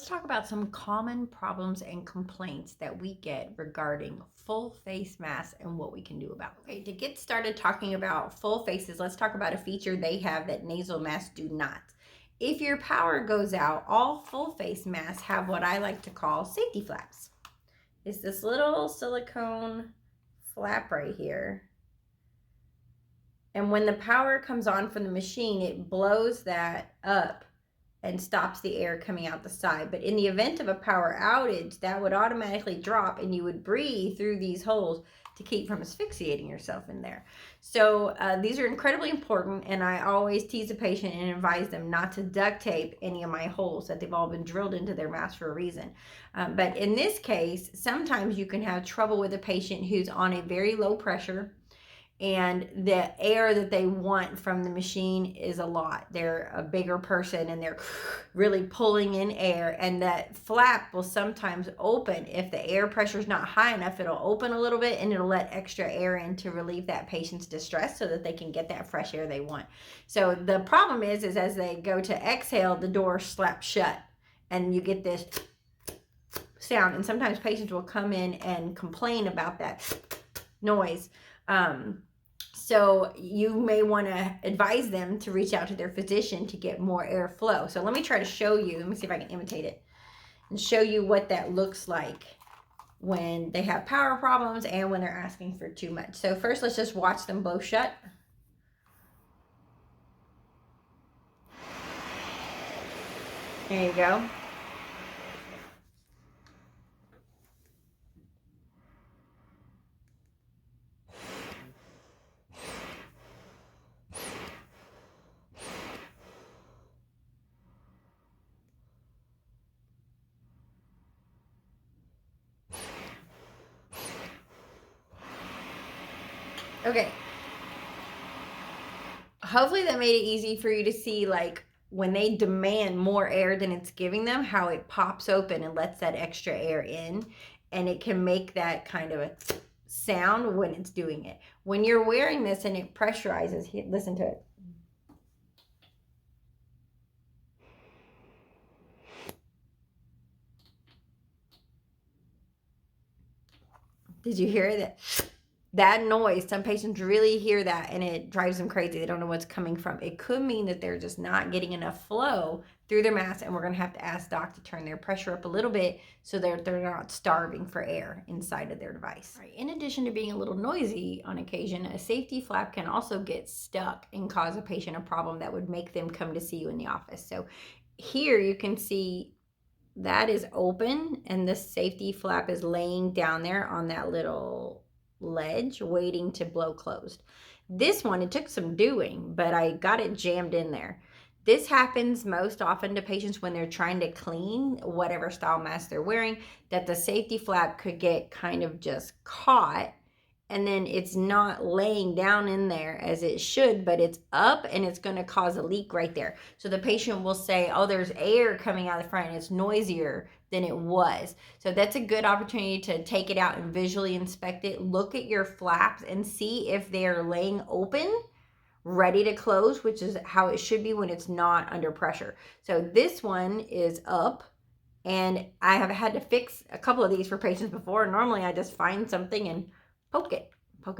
talk about some common problems and complaints that we get regarding full face masks and what we can do about it. Okay, to get started talking about full faces, let's talk about a feature they have that nasal masks do not. If your power goes out, all full face masks have what I like to call safety flaps. It's this little silicone flap right here. And when the power comes on from the machine, it blows that up and stops the air coming out the side. But in the event of a power outage, that would automatically drop and you would breathe through these holes to keep from asphyxiating yourself in there. So these are incredibly important, and I always tease the patient and advise them not to duct tape any of my holes, that they've all been drilled into their mask for a reason. But in this case, sometimes you can have trouble with a patient who's on a very low pressure, and the air that they want from the machine is a lot. They're a bigger person and they're really pulling in air, and that flap will sometimes open. If the air pressure is not high enough, it'll open a little bit and it'll let extra air in to relieve that patient's distress so that they can get that fresh air they want. So the problem is as they go to exhale, the door slaps shut and you get this sound, and sometimes patients will come in and complain about that noise. So you may want to advise them to reach out to their physician to get more airflow. So let me try to show you. Let me see if I can imitate it and show you what that looks like when they have power problems and when they're asking for too much. So first, let's just watch them blow shut. There you go. Okay. Hopefully that made it easy for you to see, like, when they demand more air than it's giving them, how it pops open and lets that extra air in, and it can make that kind of a sound when it's doing it. When you're wearing this and it pressurizes, listen to it. Did you hear that? That noise, some patients really hear that and it drives them crazy. They don't know what's coming from. It could mean that they're just not getting enough flow through their mask, and we're going to have to ask doc to turn their pressure up a little bit so they're not starving for air inside of their device. Right. In addition to being a little noisy on occasion, a safety flap can also get stuck and cause a patient a problem that would make them come to see you in the office. So here you can see that is open and this safety flap is laying down there on that little ledge waiting to blow closed. This one, it took some doing, but I got it jammed in there. This happens most often to patients when they're trying to clean whatever style mask they're wearing, that the safety flap could get kind of just caught, and then it's not laying down in there as it should, but it's up and it's going to cause a leak right there. So the patient will say, oh, there's air coming out the front and it's noisier than it was. So that's a good opportunity to take it out and visually inspect it. Look at your flaps and see if they're laying open, ready to close, which is how it should be when it's not under pressure. So this one is up, and I have had to fix a couple of these for patients before. Normally I just find something and poke it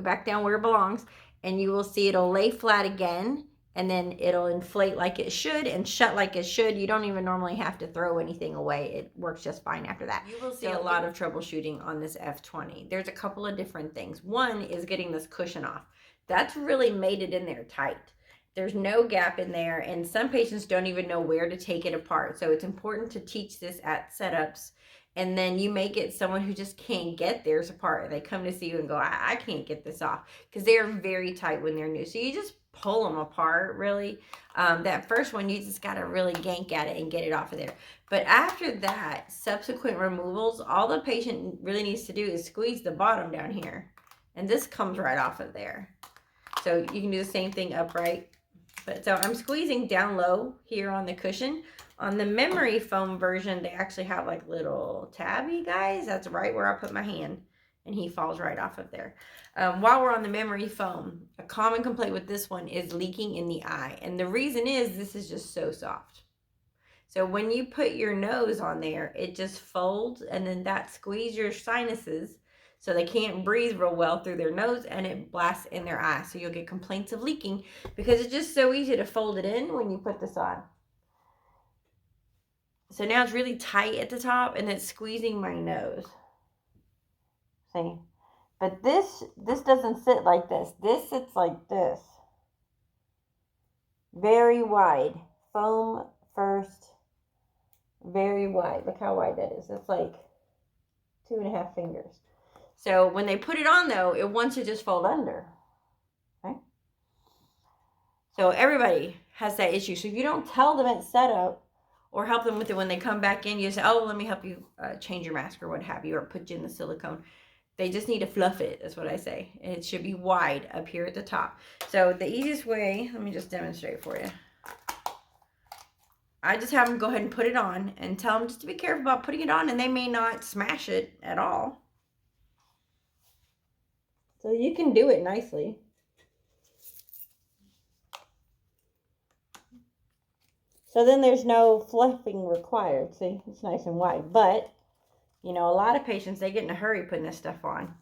back down where it belongs, and you will see it'll lay flat again, and then it'll inflate like it should and shut like it should. You don't even normally have to throw anything away. It works just fine after that. You will see a lot of troubleshooting on this F20. There's a couple of different things. One is getting this cushion off. That's really made it in there tight. There's no gap in there, and some patients don't even know where to take it apart. So it's important to teach this at setups. And then you may get someone who just can't get theirs apart. They come to see you and go, I can't get this off, because they're very tight when they're new. So you just pull them apart, really. That first one, you just got to really yank at it and get it off of there. But after that, subsequent removals, all the patient really needs to do is squeeze the bottom down here. And this comes right off of there. So you can do the same thing upright. But so I'm squeezing down low here on the cushion. On the memory foam version, they actually have like little tabby guys. That's right where I put my hand, and he falls right off of there. While we're on the memory foam, a common complaint with this one is leaking in the eye. And the reason is this is just so soft. So when you put your nose on there, it just folds, and then that squeezes your sinuses so they can't breathe real well through their nose, and it blasts in their eye. So you'll get complaints of leaking because it's just so easy to fold it in when you put this on. So now it's really tight at the top, and it's squeezing my nose. See? But this doesn't sit like this. This sits like this. Very wide. Foam first. Very wide. Look how wide that is. It's like 2.5 fingers. So when they put it on, though, it wants to just fold under. Okay? So everybody has that issue. So if you don't tell them it's set up or help them with it when they come back in, you say, oh, let me help you change your mask or what have you, or put you in the silicone. They just need to fluff it. That's what I say. It should be wide up here at the top. So the easiest way, let me just demonstrate for you. I just have them go ahead and put it on and tell them just to be careful about putting it on, and they may not smash it at all. So you can do it nicely. So then there's no fluffing required. See, it's nice and wide. But, you know, a lot of patients, they get in a hurry putting this stuff on.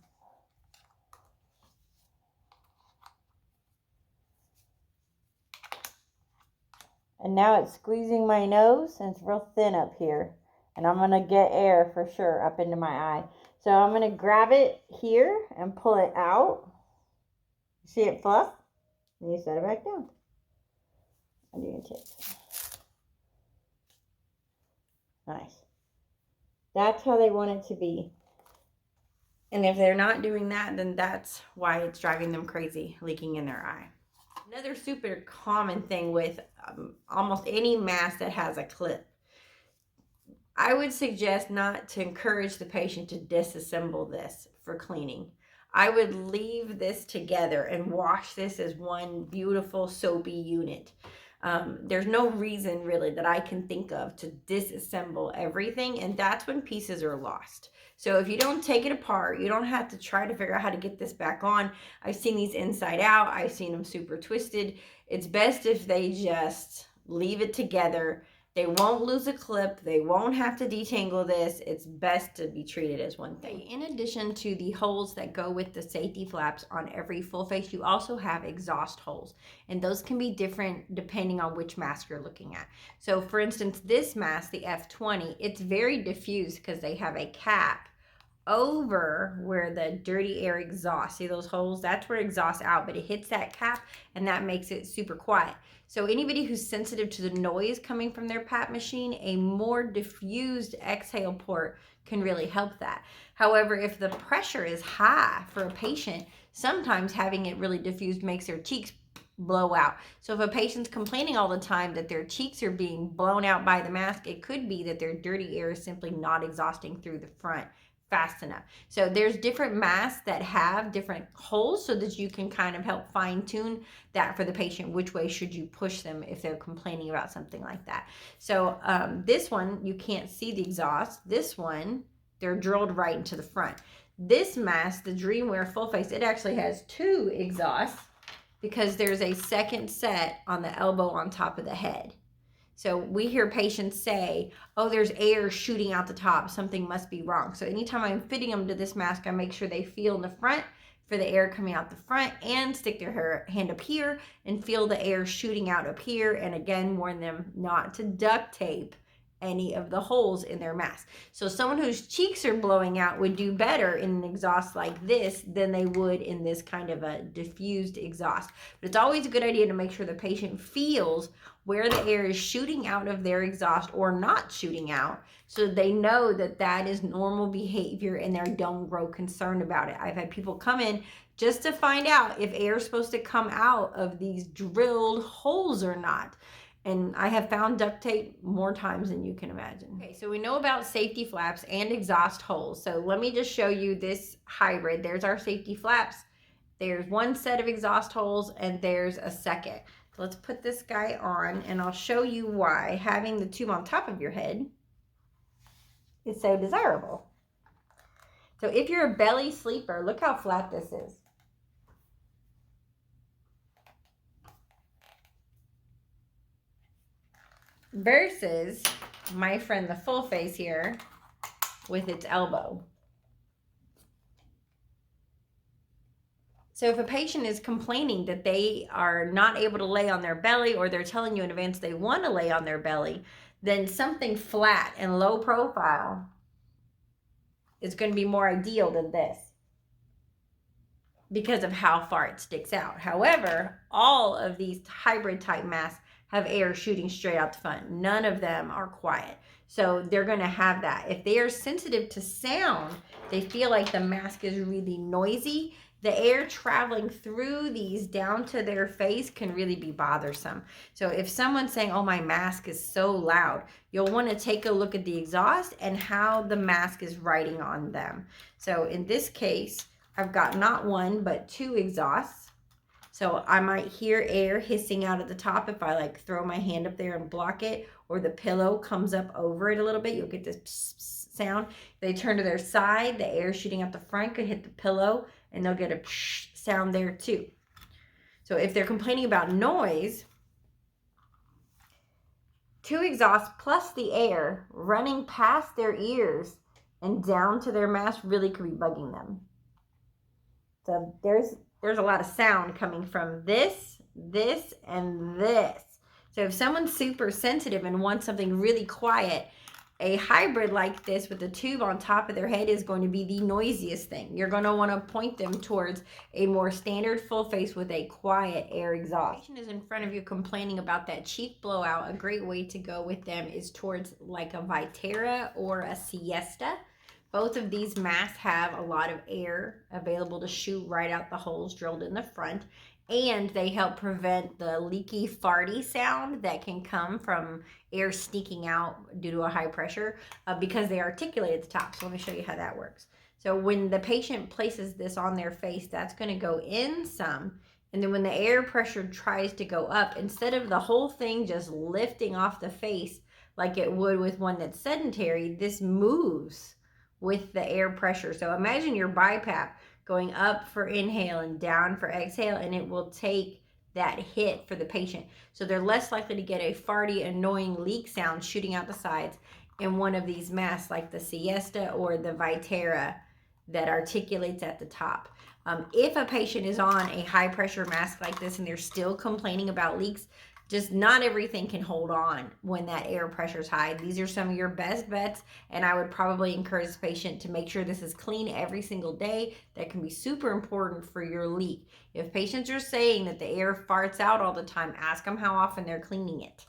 And now it's squeezing my nose, and it's real thin up here. And I'm going to get air for sure up into my eye. So I'm going to grab it here and pull it out. See it fluff? And you set it back down. I'm doing tips. Nice. That's how they want it to be. And if they're not doing that, then that's why it's driving them crazy, leaking in their eye. Another super common thing with almost any mask that has a clip, I would suggest not to encourage the patient to disassemble this for cleaning. I would leave this together and wash this as one beautiful soapy unit. There's no reason really that I can think of to disassemble everything, and that's when pieces are lost. So if you don't take it apart, you don't have to try to figure out how to get this back on. I've seen these inside out. I've seen them super twisted. It's best if they just leave it together. They won't lose a clip. They won't have to detangle this. It's best to be treated as one thing. In addition to the holes that go with the safety flaps on every full face, you also have exhaust holes. And those can be different depending on which mask you're looking at. So for instance, this mask, the F20, it's very diffused because they have a cap over where the dirty air exhaust. See those holes? That's where it exhausts out, but it hits that cap and that makes it super quiet. So anybody who's sensitive to the noise coming from their PAP machine, a more diffused exhale port can really help that. However, if the pressure is high for a patient, sometimes having it really diffused makes their cheeks blow out. So if a patient's complaining all the time that their cheeks are being blown out by the mask, it could be that their dirty air is simply not exhausting through the front fast enough. So there's different masks that have different holes so that you can kind of help fine tune that for the patient. Which way should you push them if they're complaining about something like that? So this one, you can't see the exhaust. This one, they're drilled right into the front. This mask, the Dreamwear Full Face, it actually has 2 exhausts because there's a second set on the elbow on top of the head. So we hear patients say, oh, there's air shooting out the top. Something must be wrong. So anytime I'm fitting them to this mask, I make sure they feel in the front for the air coming out the front and stick their hand up here and feel the air shooting out up here. And again, warn them not to duct tape any of the holes in their mask. So someone whose cheeks are blowing out would do better in an exhaust like this than they would in this kind of a diffused exhaust. But it's always a good idea to make sure the patient feels where the air is shooting out of their exhaust or not shooting out, so they know that that is normal behavior and they don't grow concerned about it. I've had people come in just to find out if air is supposed to come out of these drilled holes or not. And I have found duct tape more times than you can imagine. Okay, so we know about safety flaps and exhaust holes. So let me just show you this hybrid. There's our safety flaps. There's one set of exhaust holes and there's a second. So let's put this guy on and I'll show you why having the tube on top of your head is so desirable. So if you're a belly sleeper, look how flat this is. versus my friend, the full face here, with its elbow. So if a patient is complaining that they are not able to lay on their belly, or they're telling you in advance they want to lay on their belly, then something flat and low profile is going to be more ideal than this because of how far it sticks out. However, all of these hybrid type masks have air shooting straight out the front. None of them are quiet. So they're going to have that. If they are sensitive to sound, they feel like the mask is really noisy, the air traveling through these down to their face can really be bothersome. So if someone's saying, oh, my mask is so loud, you'll want to take a look at the exhaust and how the mask is riding on them. So in this case, I've got not one, but two exhausts. So I might hear air hissing out at the top if I like throw my hand up there and block it, or the pillow comes up over it a little bit. You'll get this pss, pss sound. They turn to their side, the air shooting out the front could hit the pillow, and they'll get a psh sound there too. So if they're complaining about noise, two exhausts plus the air running past their ears and down to their mask really could be bugging them. So there's a lot of sound coming from this, and this. So if someone's super sensitive and wants something really quiet, a hybrid like this with a tube on top of their head is going to be the noisiest thing. You're going to want to point them towards a more standard full face with a quiet air exhaust. If the patient is in front of you complaining about that cheek blowout, a great way to go with them is towards like a Vitera or a Siesta. Both of these masks have a lot of air available to shoot right out the holes drilled in the front, and they help prevent the leaky farty sound that can come from air sneaking out due to a high pressure because they articulate at the top. So let me show you how that works. So when the patient places this on their face, that's going to go in some, and then when the air pressure tries to go up, instead of the whole thing just lifting off the face like it would with one that's sedentary, this moves with the air pressure. So imagine your BiPAP going up for inhale and down for exhale, and it will take that hit for the patient. So they're less likely to get a farty, annoying leak sound shooting out the sides in one of these masks like the Siesta or the Vitera that articulates at the top. If a patient is on a high pressure mask like this and they're still complaining about leaks, just not everything can hold on when that air pressure is high. These are some of your best bets, and I would probably encourage the patient to make sure this is clean every single day. That can be super important for your leak. If patients are saying that the air farts out all the time, ask them how often they're cleaning it.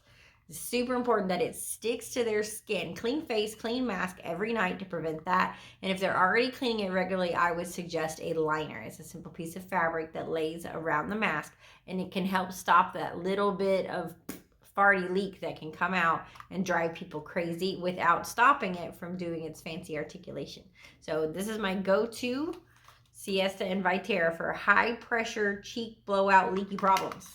It's super important that it sticks to their skin. Clean face, clean mask every night to prevent that. And if they're already cleaning it regularly, I would suggest a liner. It's a simple piece of fabric that lays around the mask, and it can help stop that little bit of farty leak that can come out and drive people crazy without stopping it from doing its fancy articulation. So this is my go-to Siesta and Vitera for high pressure cheek blowout leaky problems.